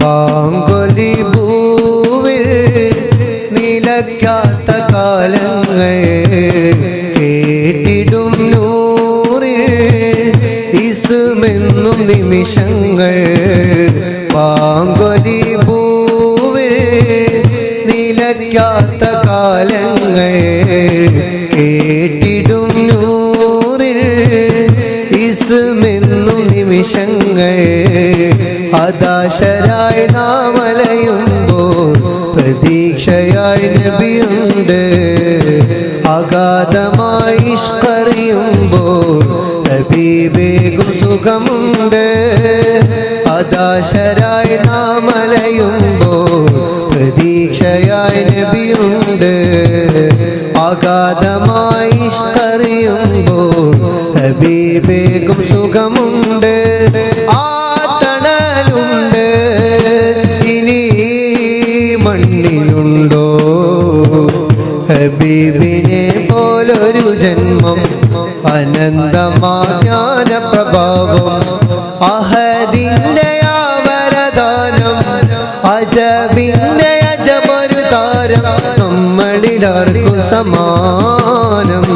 ബാങ്കൊലി ഭൂവിൽ നിലയ്ക്കാത്ത കാലങ്ങൾ കേട്ടിടും നൂറിൽ ഇസ്മെന്നും നിമിഷങ്ങൾ. ബാങ്കൊലി ഭൂവിൽ നിലയ്ക്കാത്ത കാലങ്ങൾ കേട്ടിടും നൂറിൽ ഇസ്മെന്നും നിമിഷങ്ങൾ. അദാശരായി നാമലയുമ്പോൾ പ്രതീക്ഷയായി നബിയുണ്ട്. അഗാധമായി ഇഷ്കറിയുമ്പോൾ ഹബീബേകും സുഖമുണ്ട്. അദാശരായി നാമലയുമ്പോൾ പ്രതീക്ഷയായി നബിയുണ്ട്. അഗാധമായി ഇഷ്കറിയുമ്പോൾ ഹബീബേകും സുഖമുണ്ട്. ഇനി മണ്ണിലുണ്ടോ ഹബീബിനെ പോലൊരു ജന്മം? അനന്തമാജ്ഞാന പ്രഭാവം അഹദിന്റെ ആവരദാനം. അജബിന്റെ അജബൊരു താരം നമ്മളിലാർക്കു സമാനം.